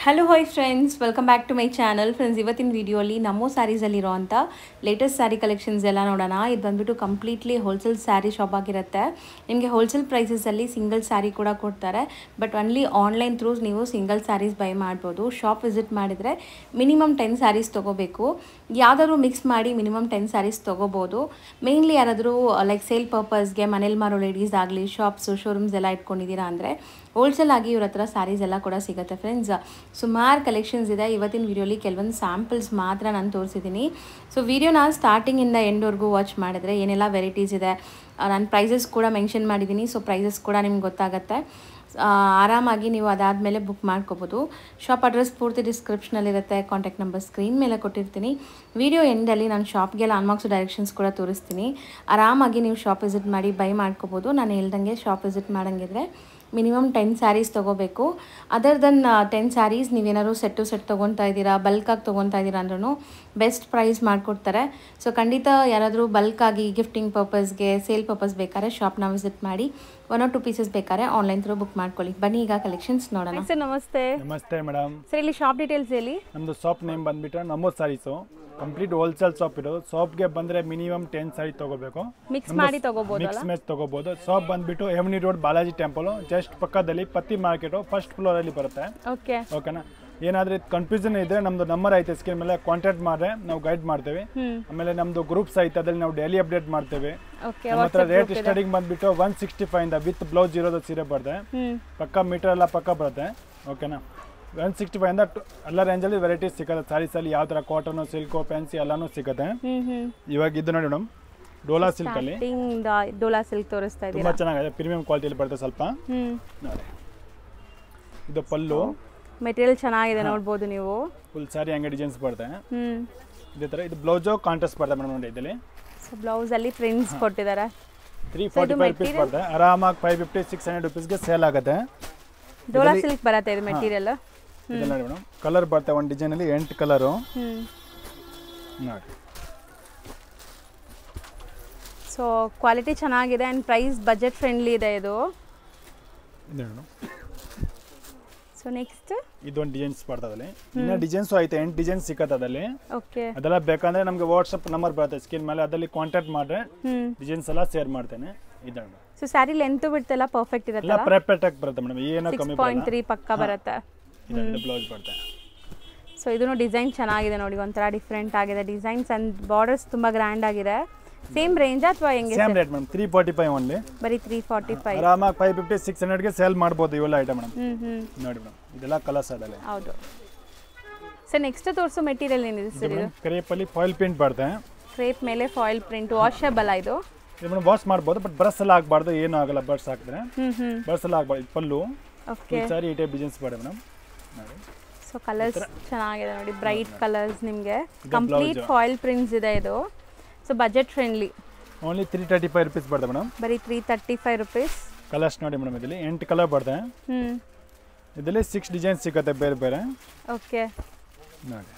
Hello hi friends, welcome back to my channel. Friends, ಇವತ್ತಿನ ವಿಡಿಯೋಲಿ ನಮ್ಮೋ ಸ್ಯಾರೀಸಲ್ಲಿರೋವಂಥ ಲೇಟೆಸ್ಟ್ ಸ್ಯಾರಿ ಕಲೆಕ್ಷನ್ಸ್ ಎಲ್ಲ ನೋಡೋಣ. ಇದು ಬಂದುಬಿಟ್ಟು ಕಂಪ್ಲೀಟ್ಲಿ ಹೋಲ್ಸೇಲ್ ಸ್ಯಾರಿ ಶಾಪ್ ಆಗಿರುತ್ತೆ. ನಿಮಗೆ ಹೋಲ್ಸೇಲ್ ಪ್ರೈಸಸಲ್ಲಿ ಸಿಂಗಲ್ ಸ್ಯಾರಿ ಕೂಡ ಕೊಡ್ತಾರೆ. ಬಟ್ ಒನ್ಲಿ ಆನ್ಲೈನ್ ಥ್ರೂ ನೀವು ಸಿಂಗಲ್ ಸ್ಯಾರೀಸ್ ಬೈ ಮಾಡ್ಬೋದು. ಶಾಪ್ ವಿಸಿಟ್ ಮಾಡಿದರೆ ಮಿನಿಮಮ್ 10 ಸ್ಯಾರೀಸ್ ತೊಗೋಬೇಕು. ಯಾವುದಾದ್ರೂ ಮಿಕ್ಸ್ ಮಾಡಿ ಮಿನಿಮಮ್ 10 ಸ್ಯಾರೀಸ್ ತೊಗೋಬೋದು. ಮೇನ್ಲಿ ಯಾರಾದರೂ ಲೈಕ್ ಸೇಲ್ ಪರ್ಪಸ್ಗೆ ಮನೇಲಿ ಮಾರೋ ಲೇಡೀಸ್ ಆಗಲಿ, ಶಾಪ್ಸು ಶೋರೂಮ್ಸ್ ಎಲ್ಲ ಇಟ್ಕೊಂಡಿದ್ದೀರಾ ಅಂದರೆ ಹೋಲ್ಸೇಲ್ ಆಗಿ ಇವ್ರ ಹತ್ರ ಸ್ಯಾರೀಸ್ ಎಲ್ಲ ಕೂಡ ಸಿಗುತ್ತೆ. ಫ್ರೆಂಡ್ಸ್, ಸುಮಾರು ಕಲೆಕ್ಷನ್ಸ್ ಇದೆ. ಇವತ್ತಿನ ವಿಡಿಯೋಲಿ ಕೆಲವೊಂದು ಸ್ಯಾಂಪಲ್ಸ್ ಮಾತ್ರ ನಾನು ತೋರಿಸಿದ್ದೀನಿ. ಸೊ ವಿಡಿಯೋನ ಸ್ಟಾರ್ಟಿಂಗಿಂದ ಎಂಡ್ವರೆಗೂ ವಾಚ್ ಮಾಡಿದ್ರೆ ಏನೆಲ್ಲ ವೆರೈಟೀಸ್ ಇದೆ, ನಾನು ಪ್ರೈಸಸ್ ಕೂಡ ಮೆನ್ಷನ್ ಮಾಡಿದ್ದೀನಿ. ಸೊ ಪ್ರೈಸಸ್ ಕೂಡ ನಿಮ್ಗೆ ಗೊತ್ತಾಗುತ್ತೆ. ಆರಾಮಾಗಿ ನೀವು ಅದಾದಮೇಲೆ ಬುಕ್ ಮಾಡ್ಕೋಬೋದು. ಶಾಪ್ ಅಡ್ರೆಸ್ ಪೂರ್ತಿ ಡಿಸ್ಕ್ರಿಪ್ಷನಲ್ಲಿರುತ್ತೆ. ಕಾಂಟ್ಯಾಕ್ಟ್ ನಂಬರ್ ಸ್ಕ್ರೀನ್ ಮೇಲೆ ಕೊಟ್ಟಿರ್ತೀನಿ. ವಿಡಿಯೋ ಎಂಡಲ್ಲಿ ನಾನು ಶಾಪ್ಗೆಲ್ಲ ಅನ್ಮಾಕ್ಸೋ ಡೈರೆಕ್ಷನ್ಸ್ ಕೂಡ ತೋರಿಸ್ತೀನಿ. ಆರಾಮಾಗಿ ನೀವು ಶಾಪ್ ವಿಸಿಟ್ ಮಾಡಿ ಬೈ ಮಾಡ್ಕೋಬೋದು. ನಾನು ಹೇಳ್ದಂಗೆ ಶಾಪ್ ವಿಸಿಟ್ ಮಾಡೋಂಗಿದ್ರೆ ಮಿನಿಮಮ್ 10 ಸ್ಯಾರೀಸ್ ತೊಗೋಬೇಕು. ಅದರ್ ದೆನ್ 10 ಸ್ಯಾರೀಸ್ ನೀವೇನಾದ್ರು ಸೆಟ್ ತೊಗೊತಾ ಇದ್ದೀರಾ, ಬಲ್ಕಾಗಿ ತೊಗೊತಾ ಇದ್ದೀರಾ ಅಂದ್ರೂ ಬೆಸ್ಟ್ ಪ್ರೈಸ್ ಮಾಡಿಕೊಡ್ತಾರೆ. ಸೊ ಖಂಡಿತ ಯಾರಾದರೂ ಬಲ್ಕಾಗಿ ಗಿಫ್ಟಿಂಗ್ ಪರ್ಪಸ್ಗೆ, ಸೇಲ್ ಪರ್ಪಸ್ ಬೇಕಾದ್ರೆ ಶಾಪ್ನ ವಿಸಿಟ್ ಮಾಡಿ 1 or 2 ಪೀಸಸ್ ಬೇಕಾದ್ರೆ ಆನ್ಲೈನ್ ಥ್ರೂ ಬುಕ್ ಮಾಡ್ಕೊಳ್ಳಿ. ಬನ್ನಿ ಈಗ ಕಲೆಕ್ಷನ್ಸ್ ನೋಡೋಣ. ಸರ್ ನಮಸ್ತೆ. ನಮಸ್ತೆ ಮೇಡಮ್. ಸರ್ ಇಲ್ಲಿ ಶಾಪ್ ಡೀಟೇಲ್ಸ್ ಹೇಳಿ. ನಮ್ಮದು ಶಾಪ್ ನೇಮ್ ಬಂದ್ಬಿಟ್ಟು ನಮ್ಮೋ ಸ್ಯಾರೀಸು. ಕಂಪ್ಲೀಟ್ ಹೋಲ್ಸೇಲ್ ಶಾಪ್ ಇದು. ಶಾಪ್ಗೆ ಬಂದರೆ ಮಿನಿಮಮ್ 10 ಸ್ಯಾರಿ ತೊಗೋಬೇಕು. ಮಿಕ್ಸ್ ಮಾಡಿ ತೊಗೋಬೋದು. ಮಿಕ್ಸ್ ಮ್ಯಾಚ್ ತೊಗೋಬೋದು. ಶಾಪ್ ಬಂದ್ಬಿಟ್ಟು ಎಮ್ನಿ ರೋಡ್ ಬಾಲಾಜಿ ಟೆಂಪಲ್ ಜಸ್ಟ್ ಪಕ್ಕದಲ್ಲಿ ಪತ್ತಿ ಮಾರ್ಕೆಟು ಫಸ್ಟ್ ಫ್ಲೋರಲ್ಲಿ ಬರುತ್ತೆ. ಓಕೆನಾ? ಏನಾದರೂ ಕನ್ಫ್ಯೂಷನ್ ಇದ್ರೆ ನಮ್ದು ನಂಬರ್ ಐತೆ ಸ್ಕ್ರೀನ್ ಮೇಲೆ, ಕಾಂಟ್ಯಾಕ್ಟ್ ಮಾಡಿದ್ರೆ ನಾವು ಗೈಡ್ ಮಾಡ್ತೇವೆ. ಆಮೇಲೆ ನಮ್ಮದು ಗ್ರೂಪ್ಸ್ ಐತೆ, ಅದ್ರಲ್ಲಿ ನಾವು ಡೈಲಿ ಅಪ್ಡೇಟ್ ಮಾಡ್ತೇವೆ. ನಮ್ಮ ಹತ್ರ ರೇಟ್ ಸ್ಟಾರ್ಟಿಂಗ್ ಬಂದ್ಬಿಟ್ಟು 165 ಇಂದ ವಿತ್ ಬ್ಲೌಸ್ ಇರೋದು ಸೀರೆ ಬರುತ್ತೆ. ಪಕ್ಕ ಮೀಟರ್ ಎಲ್ಲ ಪಕ್ಕ ಬರುತ್ತೆ. ಓಕೆನಾ? 165 ಇಂದ ಎಲ್ಲ ರೇಂಜಲ್ಲಿ ವೆರೈಟೀಸ್ ಸಿಗುತ್ತೆ. ಸ್ಯಾರೀಸಲ್ಲಿ ಯಾವ ಥರ ಕಾಟನ್, ಸಿಲ್ಕು, ಫ್ಯಾನ್ಸಿ ಎಲ್ಲಾನು ಸಿಗುತ್ತೆ. ಇವಾಗ ಇದು ನೋಡಿ ಮೇಡಮ್, ಡೋಲಾ ಸಿಲ್ಕ್ ಅಲ್ಲಿ ಡೋಲಾ ಸಿಲ್ಕ್ ತೋರಿಸ್ತಾ ಇದ್ದೀರಾ. ತುಂಬಾ ಚೆನ್ನಾಗಿದೆ, ಪ್ರೀಮಿಯಂ ಕ್ವಾಲಿಟಿಯಲ್ಲಿ ಬರುತ್ತೆ ಸ್ವಲ್ಪ. ನೋಡಿ, ಇದು ಪಲ್ಲು ಮೆಟೀರಿಯಲ್ ಚೆನ್ನಾಗಿದೆ, ನೋಡ್ಬೋದು ನೀವು. ಫುಲ್ ಸ್ಯಾರಿ ಹಂಗೆ ಡಿಸೈನ್ಸ್ ಬರುತ್ತೆ. ಇದೇ ಥರ ಇದು ಬ್ಲೌಸು ಕಾಂಟ್ರಾಸ್ಟ್ ಬರುತ್ತೆ ಮೇಡಮ್. ನೋಡಿ ಇದರಲ್ಲಿ ಬ್ಲೌಸ್ ಅಲ್ಲಿ ಪ್ರಿಂಟ್ಸ್ ಕೊಟ್ಟಿದ್ದಾರೆ. 345 ರೂಪೀಸ್ ಬರುತ್ತೆ. ಆರಾಮಾಗಿ 550 600 ರೂಪೀಸ್ಗೆ ಸೇಲ್ ಆಗುತ್ತೆ. ಡೋಲಾ ಸಿಲ್ಕ್ ಬರುತ್ತೆ ಇದು ಮೆಟೀರಿಯಲ್. ಇದು ನೋಡಿ ಮೇಡಮ್, ಕಲರ್ ಬರುತ್ತೆ ಒಂದು ಡಿಸೈನ್ ಅಲ್ಲಿ 8 ಕಲರು. ನೋಡಿ, ಸೊ ಕ್ವಾಲಿಟಿ ಚೆನ್ನಾಗಿದೆ ಅಂಡ್ ಪ್ರೈಸ್ ಬಜೆಟ್ ಫ್ರೆಂಡ್ಲಿ ಇದೆ ಇದು. ಸೊ ನೆಕ್ಸ್ಟ್ ಇದೊಂದು ಡಿಸೈನ್ಸ್ ಬರ್ತದಲ್ಲಿ. ಇನ್ನ ಡಿಸೈನ್ಸ್ ಐತೆ, 8 ಡಿಸೈನ್ಸ್ ಸಿಕ್ಕತ್ತೆ ಅದಲ್ಲಿ. ಓಕೆ, ಅದೆಲ್ಲ ಬೇಕಂದ್ರೆ ನಮಗೆ ವಾಟ್ಸ್ಆಪ್ ನಂಬರ್ ಬರುತ್ತೆ ಸ್ಕ್ರೀನ್ ಮೇಲೆ, ಅದರಲ್ಲಿ ಕಾಂಟ್ಯಾಕ್ಟ್ ಮಾಡ್ರೆ ಡಿಸೈನ್ಸ್ ಎಲ್ಲ ಶೇರ್ ಮಾಡ್ತೇನೆ. ಇದು ಸೊ ಸ್ಯಾರಿ ಲೆಂತ್ ಬಿಡ್ತ್ ಎಲ್ಲ ಪರ್ಫೆಕ್ಟ್ ಇರುತ್ತೆ. ಎಲ್ಲ ಪರ್ಫೆಕ್ಟ್ ಆಗಿ ಬರುತ್ತೆ ಮೇಡಮ್, ಏನೋ ಕಮ್ಮಿ ಬರಲ್ಲ. 6.3 ಪಕ್ಕ ಬರುತ್ತೆ. ಇದು ಬ್ಲೌಸ್ ಬರುತ್ತೆ. ಸೊ ಇದನ್ನು ಡಿಸೈನ್ ಚೆನ್ನಾಗಿದೆ ನೋಡಿ, ಒಂಥರ ಡಿಫ್ರೆಂಟ್ ಆಗಿದೆ ಡಿಸೈನ್ಸ್ ಅಂಡ್ ಬಾರ್ಡರ್ಸ್ ತುಂಬಾ ಗ್ರ್ಯಾಂಡ್ ಆಗಿದೆ. ಸೇಮ್ ರೇಂಜ್ ಅಥವಾ ಹೆಂಗೆ? Same rate madam, 345 only. ಬರೀ 345. ಆರಾಮಾಗಿ 550 600 ಗೆ ಸೇಲ್ ಮಾಡಬಹುದು ಇವೆಲ್ಲ ಐಟಮ್ ಮೇಡಮ್. ನೋಡಿ ಮೇಡಮ್, ಇದೆಲ್ಲ ಕಲರ್ಸ್ ಅದಲ್ಲ. ಹೌದು ಸರ್. ನೆಕ್ಸ್ಟ್ ತೋರಿಸೋ ಮೆಟೀರಿಯಲ್ ಏನಿದೆ ಸರ್? ಇದು ಕ್ರೇಪ್ ಅಲ್ಲಿ ಫಾಯಿಲ್ ಪ್ರಿಂಟ್ ಬರುತ್ತೆ. ಕ್ರೇಪ್ ಮೇಲೆ ಫಾಯಿಲ್ ಪ್ರಿಂಟ್, ವಾಷಬಲ್ ಇದು. ಇದು ಮೇಡಮ್ ವಾಶ್ ಮಾಡಬಹುದು, ಬಟ್ ಬ್ರಷ್ ಎಲ್ಲ ಆಗಬಾರ್ದು, ಏನು ಆಗಲ್ಲ ಬರ್ಸ್ ಹಾಕಿದ್ರೆ. ಬ್ರಷ್ ಎಲ್ಲ ಆಗಬಾರ್ದು. ಪಲ್ಲು ಓಕೆ, ಸಾರಿ ಈ ಟೈಪ್ ಡಿಸೈನ್ಸ್ ಬರುತ್ತೆ ಮೇಡಮ್. ನೋಡಿ, ಸೊ ಕಲರ್ಸ್ ಚೆನ್ನಾಗಿದೆ ನೋಡಿ, ಬ್ರೈಟ್ ಕಲರ್ಸ್. ನಿಮಗೆ ಕಂಪ್ಲೀಟ್ ಫಾಯಿಲ್ ಪ್ರಿಂಟ್ಸ್ ಇದೆ ಇದು. So budget friendly. Only 335 rupees ಬರುತ್ತೆ ಮೇಡಮ್. ಬರೀ 335 ರೂಪೀಸ್. ಕಲರ್ಸ್ ನೋಡಿ ಮೇಡಮ್, ಇದರಲ್ಲಿ 8 ಕಲರ್ ಬರುತ್ತೆ. ಇದರಲ್ಲಿ 6 ಡಿಸೈನ್ಸ್ ಸಿಗುತ್ತೆ ಬೇರೆ ಬೇರೆ. ಓಕೆ, ನೋಡಿ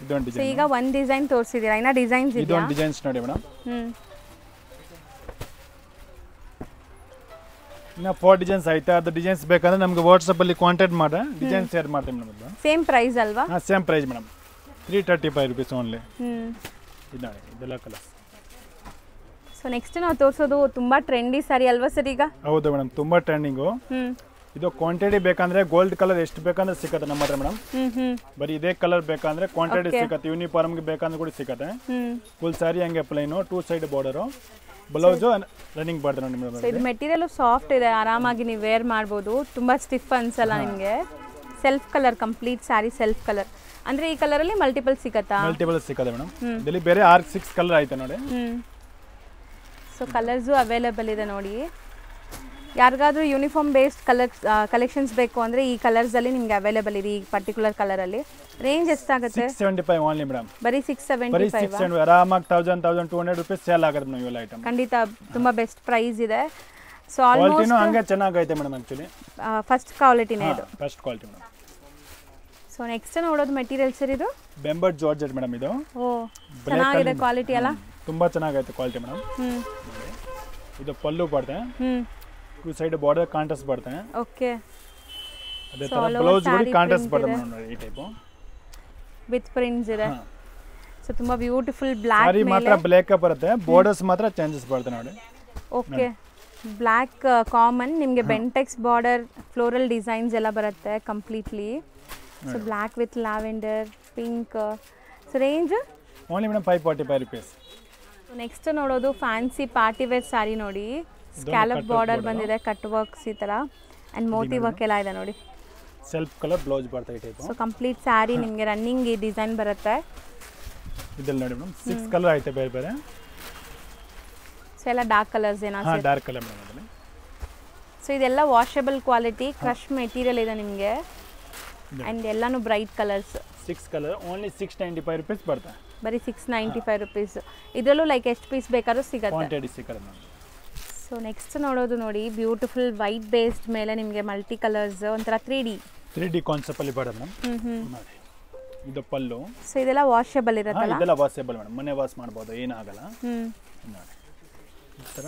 ಇದೊಂದು ಸೊ ಡಿಸೈನ್. ಈಗ ಒಂದು ಡಿಸೈನ್ ತೋರಿಸಿದ್ದೀರಾ, ಇನ್ನ ಡಿಸೈನ್ಸ್ ಇದೆಯಾ? ಇದೊಂದು ಡಿಸೈನ್ಸ್ ನೋಡಿ ಮೇಡಮ್. ಇನ್ನ 4 ಡಿಸೈನ್ಸ್ ಐತೆ. ಅದು ಡಿಸೈನ್ಸ್ ಬೇಕಂದ್ರೆ ನಮಗೆ ವಾಟ್ಸಪ್ ಅಲ್ಲಿ ಕಾಂಟ್ಯಾಕ್ಟ್ ಮಾಡಿ ಡಿಸೈನ್ ಶೇರ್ ಮಾಡ್ತೀವಿ ಮೇಡಮ್. ಸೇಮ್ ಪ್ರೈಸ್ ಅಲ್ವಾ? ಹಾಂ, same price madam, 335 rupees only. ಇದು ನೋಡಿ, ಇದೆಲ್ಲ ಕಲರ್. ಸೊ ನೆಕ್ಸ್ಟ್ ನಾವು ತೋರಿಸೋದು ತುಂಬಾ ಟ್ರೆಂಡಿ ಸ್ಯಾರಿ ಅಲ್ವಾ ಸರ್ ಈಗ? ಹೌದು ಮೇಡಮ್, ತುಂಬಾ ಟ್ರೆಂಡಿಂಗು. ಇದು ಕ್ವಾಂಟಿಟಿ ಬೇಕಂದ್ರೆ ಗೋಲ್ಡ್ ಕಲರ್ ಎಷ್ಟು ಬೇಕಂದ್ರೆ ಸಿಕ್ಕತ್ತೆ ನಮ್ಮ ಹತ್ರ ಮೇಡಮ್. ಬರೀ ಇದೇ ಕಲರ್ ಬೇಕಂದ್ರೆ ಕ್ವಾಂಟಿಟಿ ಸಿಕ್ಕತ್ತೆ. ಯೂನಿಫಾರ್ಮ್ಗೆ ಬೇಕಂದ್ರೆ ಕೂಡ ಸಿಕ್ಕತ್ತೆ. ಫುಲ್ ಸ್ಯಾರಿ ಹಂಗೆ plain, 2 side border, blouse running ಬರ್ತದೆ ನೋಡಿ ಮೇಡಮ್. ಇದು ಮೆಟೀರಿಯಲ್ ಸಾಫ್ಟ್ ಇದೆ, ಆರಾಮಾಗಿ ನೀವು ವೇರ್ ಮಾಡ್ಬೋದು. ತುಂಬಾ ಸ್ಟಿಫ್ ಅನ್ಸಲ್ಲ ನಿಮಗೆ. Self colour, complete sari self colour. ಅಂದ್ರೆ ಈ ಕಲರ್ ಅಲ್ಲಿ ಮಲ್ಟಿಪಲ್ ಸಿಗತ್ತಾ? ಮಲ್ಟಿಪಲ್ ಸಿಕ್ಕತ್ತೆ ಮೇಡಮ್. ಇದರಲ್ಲಿ ಬೇರೆ 6 ಕಲರ್ ಐತೆ ನೋಡಿ. ಸೊ ಕಲರ್ಸು ಅವೈಲೇಬಲ್ ಇದೆ ನೋಡಿ. ಯಾರಿಗಾದ್ರೂ ಯೂನಿಫಾರ್ಮ್ ಬೇಸ್ಡ್ ಕಲೆಕ್ಷನ್ಸ್ ಬೇಕು ಅಂದರೆ ಈ ಕಲರ್ಸಲ್ಲಿ ನಿಮಗೆ ಅವೈಲೇಬಲ್ ಇದೆ. ಈ ಪರ್ಟಿಕ್ಯುಲರ್ ಕಲರಲ್ಲಿ ರೇಂಜ್ ಎಷ್ಟಾಗುತ್ತೆ? 675 ಓನ್ಲಿ ಮೇಡಮ್. ಬರೀ 675. ಆರಾಮಾಗಿ 1000-1200 ರೂಪೀಸ್ ಸೇಲ್ ಆಗುತ್ತೆ ನಾವು ಇವೆಲ್ಲ ಐಟಮ್. ಖಂಡಿತ ತುಂಬ ಬೆಸ್ಟ್ ಪ್ರೈಸ್ ಇದೆ. ಸೊ ಕ್ವಾಲಿಟಿನೂ ಹಂಗೆ ಚೆನ್ನಾಗೈತೆ ಮೇಡಮ್. ಆ್ಯಕ್ಚುಲಿ ಫಸ್ಟ್ ಕ್ವಾಲಿಟಿನೇ ಇದು, first quality madam. So next ನೋಡೋದು ಮೆಟೀರಿಯಲ್ ಸರ್, ಇದು ಬೆಂಬರ್ಡ್ ಜಾರ್ಜೆಟ್ ಮೇಡಮ್. ಇದು ಚೆನ್ನಾಗಿದೆ ಕ್ವಾಲಿಟಿ ಅಲ್ಲ? ತುಂಬಾ ಚೆನ್ನಾಗೈತೆ ಕ್ವಾಲಿಟಿ ಮೇಡಮ್. ಇದು ಪಲ್ಲು ಬರುತ್ತೆ, 2 ಸೈಡ್ ಬಾರ್ಡರ್ ಕಾಂಟ್ರಾಸ್ಟ್ ಬರುತ್ತೆ. ಓಕೆ, ಅದೇ ತರ ಬ್ಲೌಸ್ ಕೂಡ ಕಾಂಟ್ರಾಸ್ಟ್ ಬರುತ್ತೆ ನೋಡಿ ಈ ಟೈಪ್ ವಿತ್ ಪ್ರಿಂಟ್ಸ್ ಇದೆ ಸೊ ತುಂಬಾ ಬ್ಯೂಟಿಫುಲ್ ಬ್ಲಾಕ್ ಸಾರಿ ಮಾತ್ರ ಬ್ಲಾಕ್ ಬರುತ್ತೆ ಬಾರ್ಡರ್ಸ್ ಮಾತ್ರ ಚೇಂಜಸ್ ಬರುತ್ತೆ ನೋಡಿ ಓಕೆ ಬ್ಲಾಕ್ ಕಾಮನ್ ನಿಮಗೆ ಬೆಂಟೆಕ್ಸ್ ಬಾರ್ಡರ್ ಫ್ಲೋರಲ್ ಡಿಸೈನ್ಸ್ ಎಲ್ಲ ಬರುತ್ತೆ completely so block with lavender pink so range only madam 545 rupees next ನೋಡೋದು ಫ್ಯಾನ್ಸಿ ಪಾರ್ಟಿ ವೇರ್ ಸ್ಯಾರಿ ನೋಡಿ ಸ್ಕ್ಯಾಲಪ್ ಬಾರ್ಡರ್ ಬಂದಿದೆ ಕಟ್ ವರ್ಕ್ಸ್ ಈ ಥರ ಆ್ಯಂಡ್ ಮೋಟಿ ವರ್ಕ್ ಎಲ್ಲ ಇದೆ ನೋಡಿ ಸೆಲ್ಫ್ ಕಲರ್ ಬ್ಲೌಸ್ ಬರುತ್ತೆ ಈ ಟೈಪ್ ಸೊ ಕಂಪ್ಲೀಟ್ ಸ್ಯಾರಿ ನಿಮಗೆ ರನ್ನಿಂಗ್ ಈ ಡಿಸೈನ್ ಬರುತ್ತೆ ಇದೆಲ್ಲ ನೋಡಿ ಮೇಡಮ್ 6 ಕಲರ್ ಐತೆ ಬೇರೆ ಬೇರೆ ಸೊ ಎಲ್ಲ ಡಾರ್ಕ್ ಕಲರ್ಸ್ ಏನಾ ಹಾಂ ಡಾರ್ಕ್ ಕಲರ್ ಮೇಡಮ್ ಅದರಲ್ಲಿ ಸೊ ಇದೆಲ್ಲ ವಾಷಬಲ್ ಕ್ವಾಲಿಟಿ ಕ್ರಶ್ ಮೆಟೀರಿಯಲ್ ಇದೆ ನಿಮಗೆ ಆ್ಯಂಡ್ ಎಲ್ಲಾನು bright colours 6 colour only 695 rupees ಬರುತ್ತೆ ಬರೀ 695 ರೂಪೀಸ್ ಇದರಲ್ಲೂ ಲೈಕ್ ಎಷ್ಟು ಪೀಸ್ ಬೇಕಾದ್ರೂ ಸಿಗುತ್ತೆ ಕ್ವಾಂಟಿಟಿ ಸಿಗುತ್ತೆ ಮೇಡಮ್ ಸೊ ನೆಕ್ಸ್ಟ್ ನೋಡೋದು ನೋಡಿ ಬ್ಯೂಟಿಫುಲ್ ವೈಟ್ ಬೇಸ್ಡ್ ಮೇಲೆ ನಿಮಗೆ ಮಲ್ಟಿ ಕಲರ್ಸ್ ಒಂಥರ 3D ಕಾನ್ಸೆಪ್ಟ್ ಅಲ್ಲಿ ಬರುತ್ತೆ ಮೇಡಮ್ ನೋಡಿ ಇದು ಪಲ್ಲು ಸೊ ಇದೆಲ್ಲ ವಾಷಬಲ್ ಇರುತ್ತಲ್ಲ ಇದೆಲ್ಲ ವಾಷಬಲ್ ಮೇಡಮ್ ಮನೆ ವಾಶ್ ಮಾಡಬಹುದು ಏನಾಗಲ್ಲ ನೋಡಿ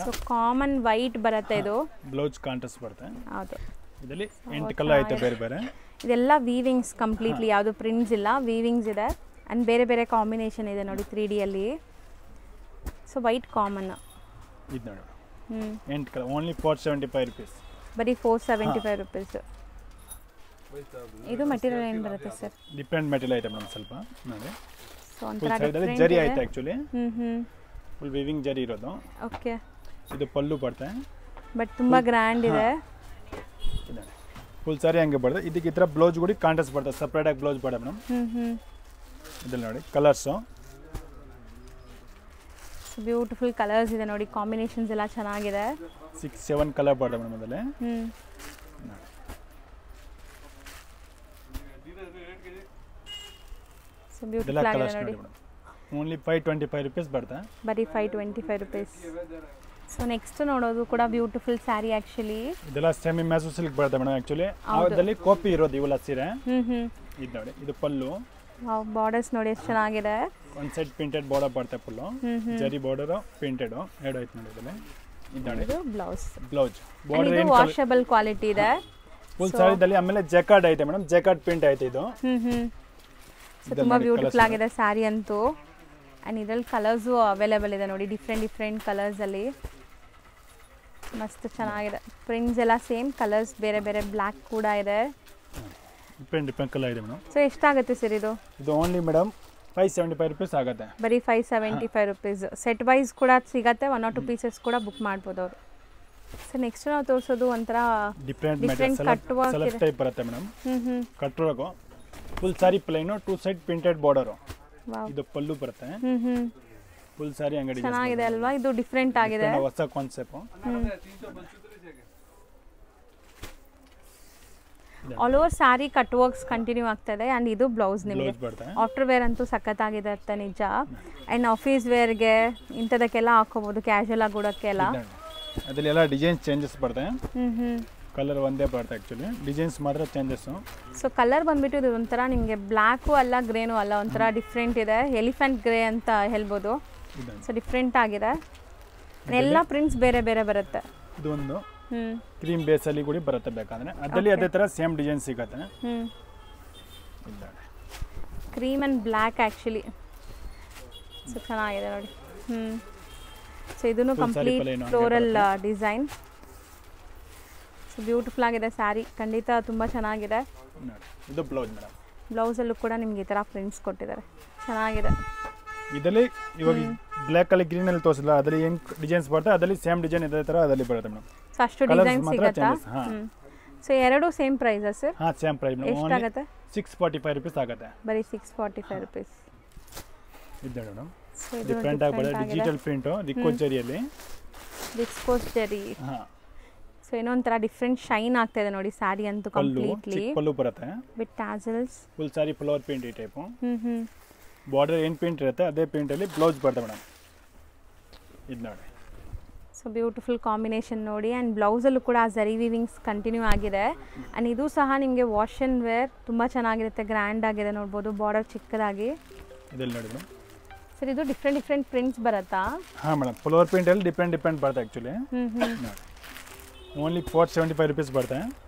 ಸೊ ಕಾಮನ್ ವೈಟ್ ಬರುತ್ತೆ ಇದು ಬ್ಲೌಸ್ ಕಾಂಟ್ರಾಸ್ಟ್ ಬರುತ್ತೆ ಹೌದು ಇದರಲ್ಲಿ 8 ಕಲರ್ ಐತೆ ಬೇರೆ ಬೇರೆ ಇದೆಲ್ಲ ವೀವಿಂಗ್ಸ್ ಕಂಪ್ಲೀಟ್ಲಿ ಯಾವುದು ಪ್ರಿಂಟ್ಸ್ ಇಲ್ಲ ವೀವಿಂಗ್ಸ್ ಇದೆ ಆ್ಯಂಡ್ ಬೇರೆ ಬೇರೆ ಕಾಂಬಿನೇಷನ್ ಇದೆ ನೋಡಿ 3D ಅಲ್ಲಿ ಸೊ ವೈಟ್ ಕಾಮನ್ ಇದು ನೋಡಿ 8 ಕಲರ್ ಓನ್ಲಿ 475 ರೂಪೀಸ್ ಬರೀ 475 ರೂಪೀಸ್ ಇದು ಮೆಟೀರಿಯಲ್ ಏನು ಬರುತ್ತೆ ಸರ್ ಡಿಫ್ರೆಂಟ್ ಮೆಟೀರಿಯಲ್ ಐತೆ ಮೇಡಮ್ ಸ್ವಲ್ಪ ನೋಡಿ ಸೊ ಒಂಥರ ಡಿಫ್ರೆಂಟ್ ಜರಿ ಐತೆ ಆ್ಯಕ್ಚುಲಿ ಫುಲ್ ವೀವಿಂಗ್ ಜರಿ ಇರೋದು ಓಕೆ ಇದು ಪಲ್ಲು ಬರುತ್ತೆ ಬಟ್ ತುಂಬ ಗ್ರ್ಯಾಂಡ್ ಇದೆ ಫುಲ್ ಸಾರಿ ಹಂಗೆ ಬರ್ತದೆ ಇದಕ್ಕೆ ಈ ಥರ ಬ್ಲೌಸ್ ಕೂಡ ಕಾಂಟ್ರಾಸ್ಟ್ ಬರ್ತದೆ ಸಪ್ರೇಟಾಗಿ ಬ್ಲೌಸ್ ಬೇಡ ಮೇಡಮ್ ಇದ್ರಲ್ಲಿ ನೋಡಿ ಕಲರ್ಸು ಬ್ಯೂಟಿಫುಲ್ ಕಲರ್ಸ್ ಇದೆ ನೋಡಿ ಕಾಂಬಿನೇಷನ್ಸ್ ಎಲ್ಲ ಚೆನ್ನಾಗಿದೆ 6-7 ಕಲರ್ ಬರ್ತದೆ ಮೇಡಮ್ ಅದರಲ್ಲಿ ಸೊ ಬ್ಯೂಟಿಫುಲ್ ಆಗಿದೆ ನೋಡಿ ಓನ್ಲಿ 525 ರೂಪೀಸ್ ಬರ್ತದೆ ಬರೀ 525 ರೂಪೀಸ್ ಸೊ ನೆಕ್ಸ್ಟ್ ನೋಡೋದು ಕೂಡ ಬ್ಯೂಟಿಫುಲ್ ಸ್ಯಾರಿ ಆ್ಯಕ್ಚುಲಿ ಇದೆಲ್ಲ ಸೆಮಿ ಮ್ಯಾಸು ಸಿಲ್ಕ್ ಬರ್ತದೆ ಮೇಡಮ್ ಆ್ಯಕ್ಚುಲಿ ಅದರಲ್ಲಿ ಕಾಪಿ ಇರೋದು ಇವೆಲ್ಲ ಸೀರೆ ಇದು ನೋಡಿ ಇದು ಪಲ್ಲು ಬಾರ್ಡರ್ಸ್ ನೋಡಿ ಎಷ್ಟು ಚೆನ್ನಾಗಿದೆ ಒಂದು ಸೈಡ್ ಪ್ರಿಂಟೆಡ್ ಬಾರ್ಡರ್ ಬರುತ್ತೆ ಫುಲ್ಲು ಜರಿ ಬಾರ್ಡರ್ ಪ್ರಿಂಟೆಡ್ ಎರಡು ಐತೆ ನೋಡಿ ಇದರಲ್ಲಿ ಇದು ನೋಡಿ ಬ್ಲೌಸ್ ಬಾರ್ಡರ್ ಇದು ವಾಷಬಲ್ ಕ್ವಾಲಿಟಿ ಇದೆ ಫುಲ್ ಸ್ಯಾರಿದಲ್ಲಿ ಆಮೇಲೆ ಜಕಾರ್ಡ್ ಐತೆ ಮೇಡಮ್ ಜಕಾರ್ಡ್ ಪ್ರಿಂಟ್ ಐತೆ ಇದು ಸೊ ತುಂಬ ಬ್ಯೂಟಿಫುಲ್ ಆಗಿದೆ ಸ್ಯಾರಿ ಅಂತೂ ಆ್ಯಂಡ್ ಇದರಲ್ಲಿ ಕಲರ್ಸು ಅವೈಲೇಬಲ್ ಇದೆ ನೋಡಿ ಡಿಫ್ರೆಂಟ್ ಕಲರ್ಸಲ್ಲಿ ಮಸ್ತ್ ಚೆನ್ನಾಗಿದೆ ಪ್ರಿಂಟ್ಸ್ ಎಲ್ಲ ಸೇಮ್ ಕಲರ್ಸ್ ಬೇರೆ ಬೇರೆ ಬ್ಲ್ಯಾಕ್ ಕೂಡ ಇದೆ ಡಿಫ್ರೆಂಟ್ ಕಲರ್ ಇದೆ ಮೇಡಮ್ ಸೊ ಎಷ್ಟಾಗುತ್ತೆ ಸರ್ ಇದು ಓನ್ಲಿ ಮೇಡಮ್ 575 ರೂಪೀಸ್ ಆಗುತ್ತೆ ಬರೀ 575 ರೂಪೀಸ್ ಸೆಟ್ ವೈಸ್ ಕೂಡ ಸಿಗುತ್ತೆ 1 or 2 ಪೀಸಸ್ ಕೂಡ ಬುಕ್ ಮಾಡ್ಬೋದು ಅವರು ಸೊ ನೆಕ್ಸ್ಟ್ ನಾವು ತೋರಿಸೋದು ಒಂಥರ ಡಿಫ್ರೆಂಟ್ ಕಟ್ ವರ್ಕ್ ಟೈಪ್ ಬರುತ್ತೆ ಮೇಡಮ್ ಕಟ್ ವರ್ಕ್ ಫುಲ್ ಸಾರಿ ಪ್ಲೈನ್ 2 ಸೈಡ್ ಪ್ರಿಂಟೆಡ್ ಬಾರ್ಡರ್ ಇದು ಪಲ್ಲು ಬರುತ್ತೆ ಫುಲ್ ಸಾರಿ ಅಂಗಡಿ ಚೆನ್ನಾಗಿದೆ ಅಲ್ವಾ ಇದು ಡಿಫ್ರೆಂಟ್ ಆಗಿದೆ ಹೊಸ concept all over sari cut works continue ಆಗ್ತದೆ ಆ್ಯಂಡ್ ಇದು ಬ್ಲೌಸ್ ನಿಮಗೆ ಆಫ್ಟರ್ ವೇರ್ ಅಂತೂ ಸಖತ್ತಾಗಿದೆ ಅಂತ ನಿಜ ಆ್ಯಂಡ್ ಆಫೀಸ್ ವೇರ್ಗೆ ಇಂಥದಕ್ಕೆಲ್ಲ ಹಾಕೋಬೋದು ಕ್ಯಾಶುವಲ್ ಆಗಿ ಉಡೋಕ್ಕೆಲ್ಲ ಅದರಲ್ಲಿ ಎಲ್ಲ ಡಿಸೈನ್ಸ್ ಚೇಂಜಸ್ ಬರ್ತದೆ ಕಲರ್ ಒಂದೇ ಬರುತ್ತೆ ಆ್ಯಕ್ಚುಲಿ ಡಿಸೈನ್ಸ್ ಮಾತ್ರ ಚೇಂಜಸ್ ಸೊ ಕಲರ್ ಬಂದ್ಬಿಟ್ಟು ಇದು ಒಂಥರ ನಿಮಗೆ ಬ್ಲ್ಯಾಕು ಅಲ್ಲ ಗ್ರೇನು ಅಲ್ಲ ಒಂಥರ ಡಿಫ್ರೆಂಟ್ ಇದೆ ಎಲಿಫೆಂಟ್ ಗ್ರೇ ಅಂತ ಹೇಳ್ಬೋದು ಸೊ ಡಿಫ್ರೆಂಟ್ ಆಗಿದೆ ಎಲ್ಲ ಪ್ರಿಂಟ್ಸ್ ಬೇರೆ ಬೇರೆ ಬರುತ್ತೆ ಇದು ಒಂದು ಕ್ರೀಮ್ ಬೇಸ್ ಅಲ್ಲಿ ಕೂಡ ಬರುತ್ತೆ ಬೇಕಾದ್ರೆ ಅದರಲ್ಲಿ ಅದೇ ತರ ಸೇಮ್ ಡಿಸೈನ್ ಸಿಗುತ್ತೆ cream and black actually so ಚೆನ್ನಾಗಿದೆ ನೋಡಿ ಸೊ ಇದನ್ನು complete floral design so beautiful ಆಗಿದೆ ಸ್ಯಾರಿ ಖಂಡಿತ ತುಂಬ ಚೆನ್ನಾಗಿದೆ ಇದು ಬ್ಲೌಸ್ ಮೇಡಮ್ ಬ್ಲೌಸಲ್ಲೂ ಕೂಡ ನಿಮ್ಗೆ ಈ ಥರ ಪ್ರಿಂಟ್ಸ್ ಕೊಟ್ಟಿದ್ದಾರೆ ಚೆನ್ನಾಗಿದೆ ಇದರಲ್ಲಿ ಇವಾಗ ಬ್ಲ್ಯಾಕ್ ಅಲ್ಲಿ ಗ್ರೀನ್ ಅಲ್ಲಿ ತೋರಿಸಿಲ್ಲ ಅದರಲ್ಲಿ ಏನು ಡಿಸೈನ್ಸ್ ಬರುತ್ತೆ ಅದರಲ್ಲಿ ಸೇಮ್ ಡಿಸೈನ್ ಇದೇ ತರ ಅದರಲ್ಲಿ ಬರುತ್ತೆ ಮೇಡಮ್ ಸೊ ಅಷ್ಟು ಡಿಸೈನ್ ಸಿಗುತ್ತಾ ಸೊ ಎರಡು ಸೇಮ್ ಪ್ರೈಸಾ ಸರ್ ಹಾಂ ಸೇಮ್ ಪ್ರೈಸ್ ಎಷ್ಟಾಗುತ್ತೆ 645 ರೂಪೀಸ್ ಆಗುತ್ತೆ ಬರೀ 645 ರೂಪೀಸ್ ಇದೆ ಮೇಡಮ್ ಡಿಫ್ರೆಂಟ್ ಆಗಿ ಬರುತ್ತೆ ಡಿಜಿಟಲ್ ಪ್ರಿಂಟ್ ರಿಕೋಚ್ ಜರಿಯಲ್ಲಿ ವಿಸ್ಕೋಸ್ ಜರಿ ಸೊ ಏನೋ ಒಂಥರ ಡಿಫ್ರೆಂಟ್ ಶೈನ್ ಆಗ್ತಾ ಇದೆ ನೋಡಿ ಸ್ಯಾರಿ ಅಂತೂ ಕಂಪ್ಲೀಟ್ಲಿ ಪಲ್ಲು ಬರುತ್ತೆ with tassels full sari flower print ಈ ಟೈಪ್ ಬಾರ್ಡರ್ ಏನು ಪ್ರಿಂಟ್ ಇರುತ್ತೆ ಅದೇ ಪ್ರಿಂಟಲ್ಲಿ ಬ್ಲೌಸ್ ಬರುತ್ತೆ ಮೇಡಮ್ ಇದು ನೋಡಿ ಸೊ ಬ್ಯೂಟಿಫುಲ್ ಕಾಂಬಿನೇಷನ್ ನೋಡಿ ಆ್ಯಂಡ್ ಬ್ಲೌಸಲ್ಲೂ ಕೂಡ ಜರಿ ವೀವಿಂಗ್ಸ್ ಕಂಟಿನ್ಯೂ ಆಗಿದೆ ಆ್ಯಂಡ್ ಇದು ಸಹ ನಿಮಗೆ ವಾಶ್ ಆ್ಯಂಡ್ ವೇರ್ ತುಂಬ ಚೆನ್ನಾಗಿರುತ್ತೆ ಗ್ರ್ಯಾಂಡ್ ಆಗಿದೆ ನೋಡ್ಬೋದು ಬಾರ್ಡರ್ ಚಿಕ್ಕದಾಗಿ ಇದೆಲ್ಲ ನೋಡಿ ಮೇಡಮ್ ಸರ್ ಇದು ಡಿಫ್ರೆಂಟ್ ಪ್ರಿಂಟ್ಸ್ ಬರುತ್ತಾ ಹಾಂ ಮೇಡಮ್ ಫ್ಲವರ್ ಪ್ರಿಂಟಲ್ಲಿ ಡಿಫ್ರೆಂಟ್ ಬರುತ್ತೆ ಆ್ಯಕ್ಚುಲಿ ಓನ್ಲಿ 475 ರೂಪೀಸ್ ಬರುತ್ತೆ